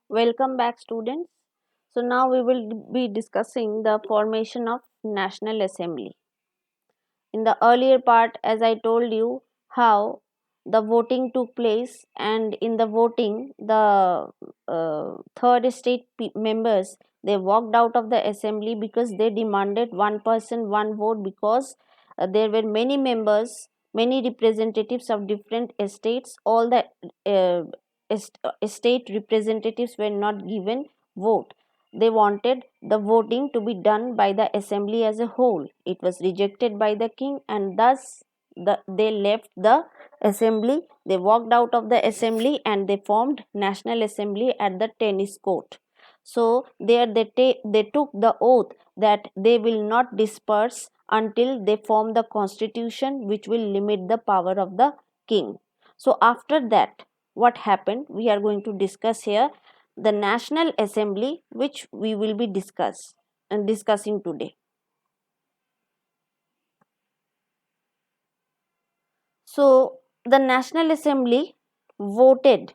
Welcome back, students. So now we will be discussing the formation of National Assembly. In the earlier part, as I told you, how the voting took place, and in the voting, the third state members, they walked out of the assembly because they demanded one person, one vote, because there were many members, many representatives of different estates. All the uh, state representatives were not given vote. They wanted the voting to be done by the assembly as a whole. It was rejected by the king, and thus they left the assembly. They walked out of the assembly and they formed National Assembly at the tennis court. So there they took the oath that they will not disperse until they form the constitution which will limit the power of the king. So after that, what happened, we are going to discuss here the National Assembly, which we will be discussing today. So the National Assembly voted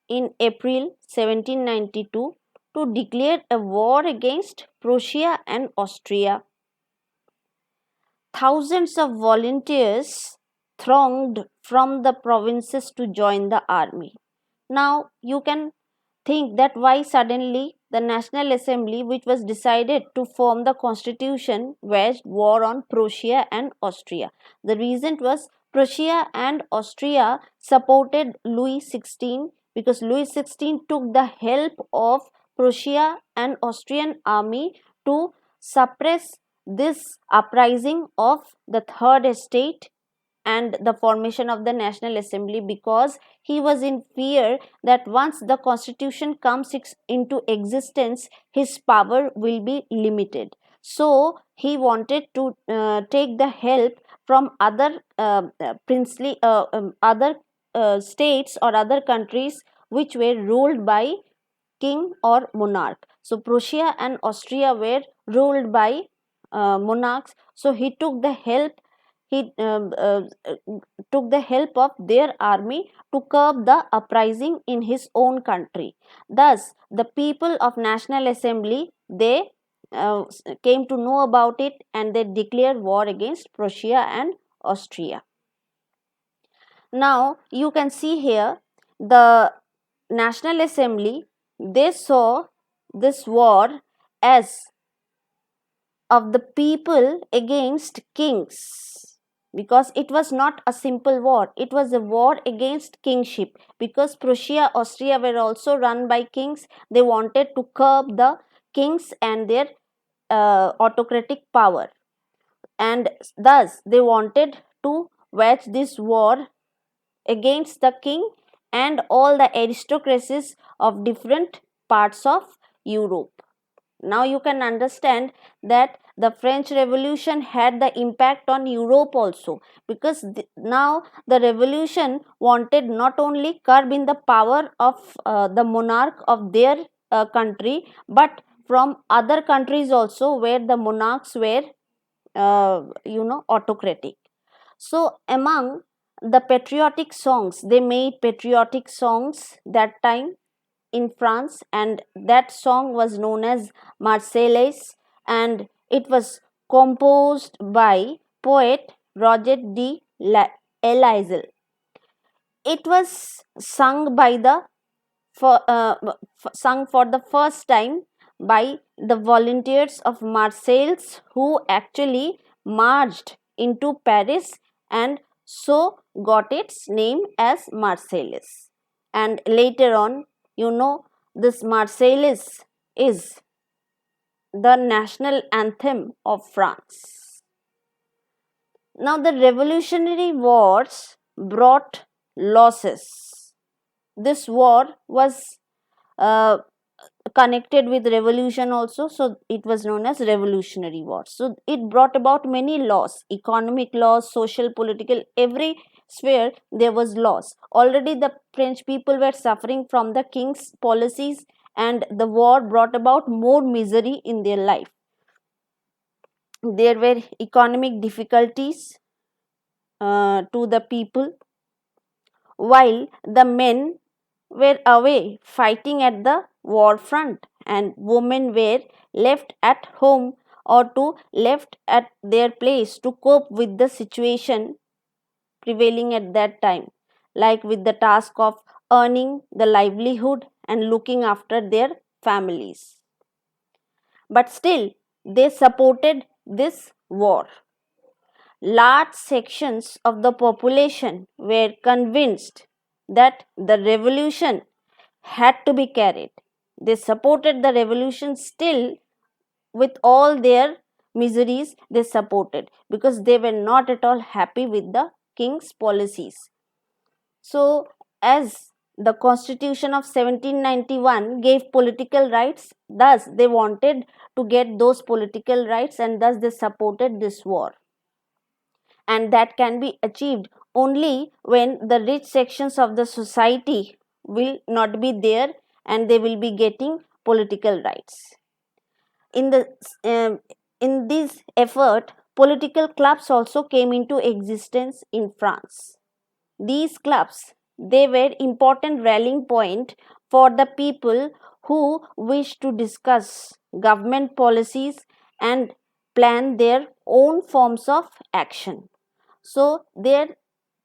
in April 1792 to declare a war against Prussia and Austria. Thousands of volunteers thronged from the provinces to join the army. Now you can think that why suddenly the National Assembly, which was decided to form the constitution, waged war on Prussia and Austria. The reason was Prussia and Austria supported Louis XVI because Louis XVI took the help of Prussia and Austrian army to suppress this uprising of the third estate and the formation of the National Assembly, because he was in fear that once the constitution comes into existence, his power will be limited. So he wanted to take the help from other princely other states or other countries which were ruled by king or monarch. So Prussia and Austria were ruled by monarchs. So he took the help. He took the help of their army to curb the uprising in his own country. Thus, the people of National Assembly, they came to know about it and they declared war against Prussia and Austria. Now you can see here the National Assembly, they saw this war as of the people against kings, because it was not a simple war, it was a war against kingship, because Prussia, Austria were also run by kings. They wanted to curb the kings and their autocratic power, and thus they wanted to wage this war against the king and all the aristocracies of different parts of Europe. Now you can understand that the French Revolution had the impact on Europe also, because now the revolution wanted not only curb in the power of the monarch of their country, but from other countries also where the monarchs were autocratic. So among the patriotic songs, they made patriotic songs that time in France, and that song was known as Marseillaise, and it was composed by poet Roger de Elizal. It was sung by the sung for the first time by the volunteers of Marseilles, who actually marched into Paris and so got its name as Marseillaise. And later on, this Marseillaise is the national anthem of France. Now, the Revolutionary Wars brought losses. This war was uh, connected with revolution also, so it was known as Revolutionary War. So it brought about many loss, economic loss, social, political, every sphere there was loss. Already the French people were suffering from the king's policies, and the war brought about more misery in their life. There were economic difficulties to the people, while the men were away fighting at the war front, and women were left at home or to left at their place to cope with the situation prevailing at that time, like with the task of earning the livelihood and looking after their families. But still, they supported this war. Large sections of the population were convinced that the revolution had to be carried. They supported the revolution still with all their miseries, they supported because they were not at all happy with the king's policies. So, as the constitution of 1791 gave political rights, thus they wanted to get those political rights and thus they supported this war. And that can be achieved only when the rich sections of the society will not be there and they will be getting political rights. In the um, in this effort, political clubs also came into existence in France. These clubs, they were important rallying point for the people who wish to discuss government policies and plan their own forms of action. So their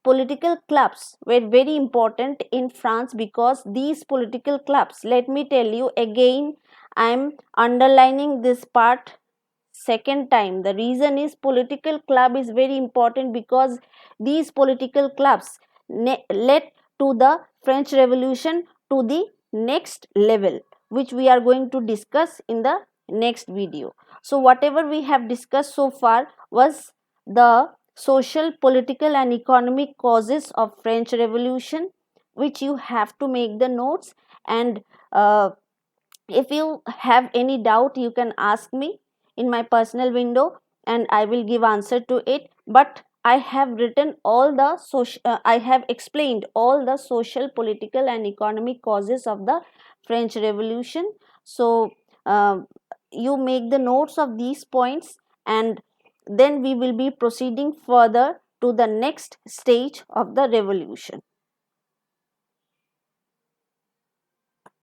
political clubs were very important in France because these political clubs, let me tell you again, I am underlining this part second time. The reason is political club is very important because these political clubs led to the French Revolution to the next level, which we are going to discuss in the next video. So whatever we have discussed so far was the social, political and economic causes of French Revolution, which you have to make the notes. And if you have any doubt, you can ask me in my personal window and I will give answer to it. But I have written all the social, I have explained all the social, political and economic causes of the French Revolution. So uh, you make the notes of these points and then we will be proceeding further to the next stage of the revolution.